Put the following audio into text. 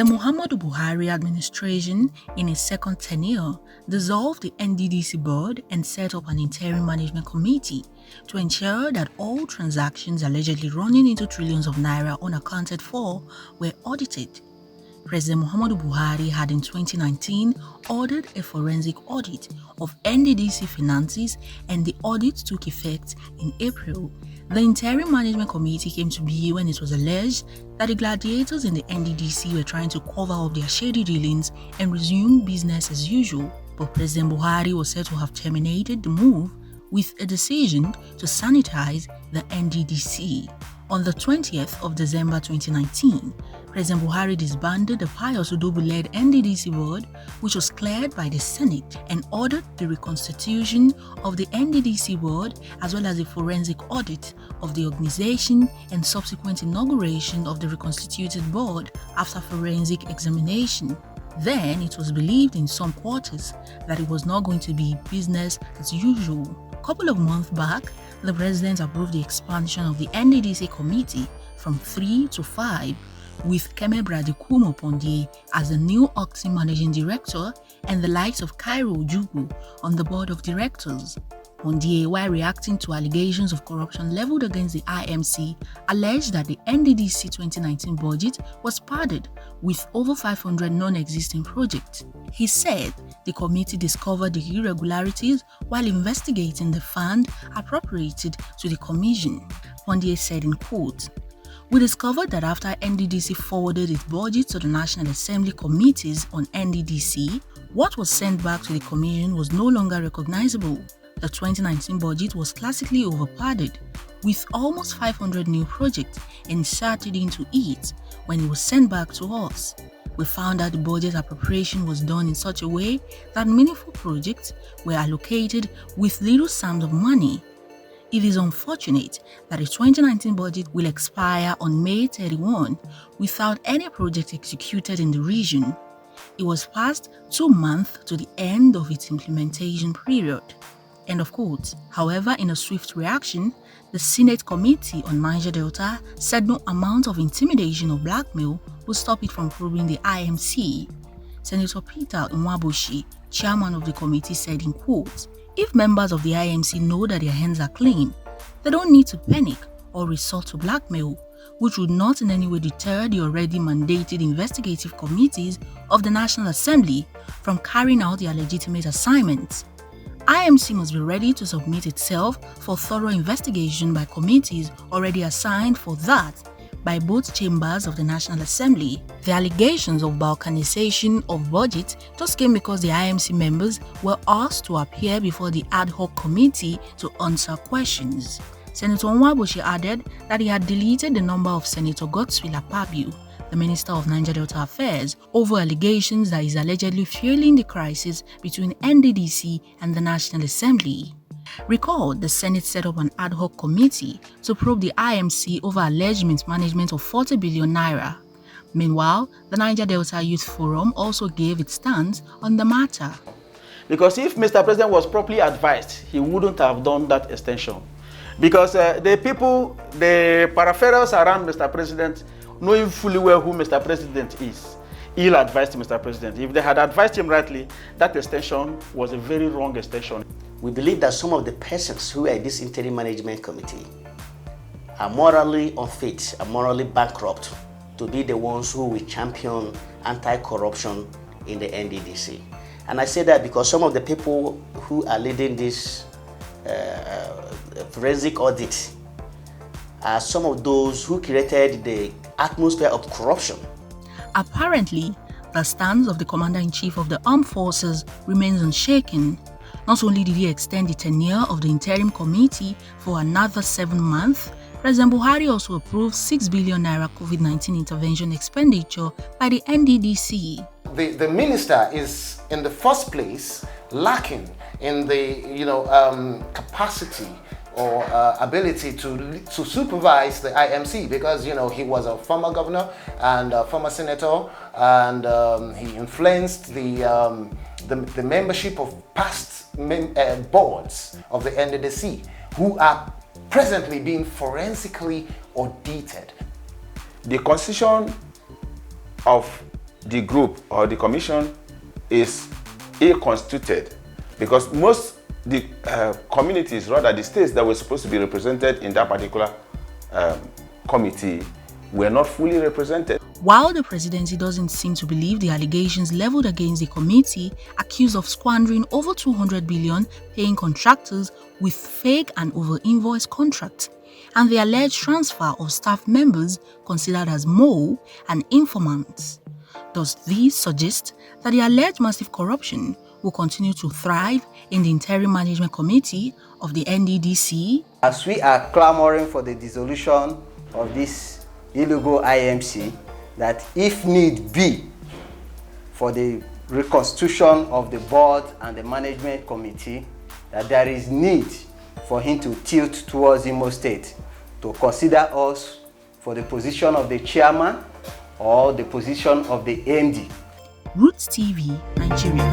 The Muhammadu Buhari administration, in its second tenure, dissolved the NDDC board and set up an interim management committee to ensure that all transactions allegedly running into trillions of naira unaccounted for were audited. President Muhammadu Buhari had in 2019 ordered a forensic audit of NDDC finances, and the audit took effect in April. The Interim Management Committee came to be when it was alleged that the gladiators in the NDDC were trying to cover up their shady dealings and resume business as usual. But President Buhari was said to have terminated the move with a decision to sanitize the NDDC. On the 20th of December 2019, President Buhari disbanded the Pius Udobu-led NDDC board, which was cleared by the Senate, and ordered the reconstitution of the NDDC board as well as a forensic audit of the organization and subsequent inauguration of the reconstituted board after forensic examination. Then it was believed in some quarters that it was not going to be business as usual. A couple of months back, the president approved the expansion of the NDDC committee from 3 to 5, with Keme Bradikumo Pondie as the new Oxy managing director and the likes of Cairo Ojukwu on the board of directors. Pondie, while reacting to allegations of corruption leveled against the IMC, alleged that the NDDC 2019 budget was padded with over 500 non-existing projects. He said the committee discovered the irregularities while investigating the fund appropriated to the commission. Pondie said in quote, "We discovered that after NDDC forwarded its budget to the National Assembly committees on NDDC, what was sent back to the commission was no longer recognizable. The 2019 budget was classically overpadded, with almost 500 new projects inserted into it when it was sent back to us. We found that the budget appropriation was done in such a way that meaningful projects were allocated with little sums of money. It is unfortunate that the 2019 budget will expire on May 31 without any project executed in the region. It was past 2 months to the end of its implementation period." End of quote. However, in a swift reaction, the Senate Committee on Niger Delta said no amount of intimidation or blackmail will stop it from probing the IMC. Senator Peter Nwabushi, chairman of the committee, said in quote, "If members of the IMC know that their hands are clean, they don't need to panic or resort to blackmail, which would not in any way deter the already mandated investigative committees of the National Assembly from carrying out their legitimate assignments. IMC must be ready to submit itself for thorough investigation by committees already assigned for that by both chambers of the National Assembly. The allegations of balkanization of budget just came because the IMC members were asked to appear before the ad hoc committee to answer questions." Senator Nwabushi added that he had deleted the number of Senator Godswill Akpabio, the Minister of Niger Delta Affairs, over allegations that is allegedly fueling the crisis between NDDC and the National Assembly. Recall, the Senate set up an ad hoc committee to probe the IMC over alleged mismanagement of 40 billion naira. Meanwhile, the Niger Delta Youth Forum also gave its stance on the matter. Because if Mr. President was properly advised, he wouldn't have done that extension. Because the people, the peripherals around Mr. President, knowing fully well who Mr. President is, ill-advised Mr. President. If they had advised him rightly, that extension was a very wrong extension. We believe that some of the persons who are in this interim management committee are morally unfit and morally bankrupt to be the ones who will champion anti-corruption in the NDDC. And I say that because some of the people who are leading this forensic audit are some of those who created the atmosphere of corruption. Apparently, the stance of the Commander-in-Chief of the Armed Forces remains unshaken. Not only did he extend the tenure of the interim committee for another 7 months, President Buhari also approved 6 billion naira COVID-19 intervention expenditure by the NDDC. The minister is, in the first place, lacking in the capacity or ability to supervise the IMC, because he was a former governor and a former senator, and he influenced the membership of past boards of the NDDC who are presently being forensically audited. The constitution of the group or the commission is ill-constituted, because most the communities, rather the states that were supposed to be represented in that particular committee, were not fully represented. While the presidency doesn't seem to believe the allegations leveled against the committee accused of squandering over 200 billion paying contractors with fake and over-invoiced contracts, and the alleged transfer of staff members considered as mole and informants. Does this suggest that the alleged massive corruption will continue to thrive in the Interim Management Committee of the NDDC? As we are clamoring for the dissolution of this illegal IMC, that if need be, for the reconstitution of the board and the management committee, that there is need for him to tilt towards Imo State to consider us for the position of the chairman or the position of the MD. Roots TV, Nigeria.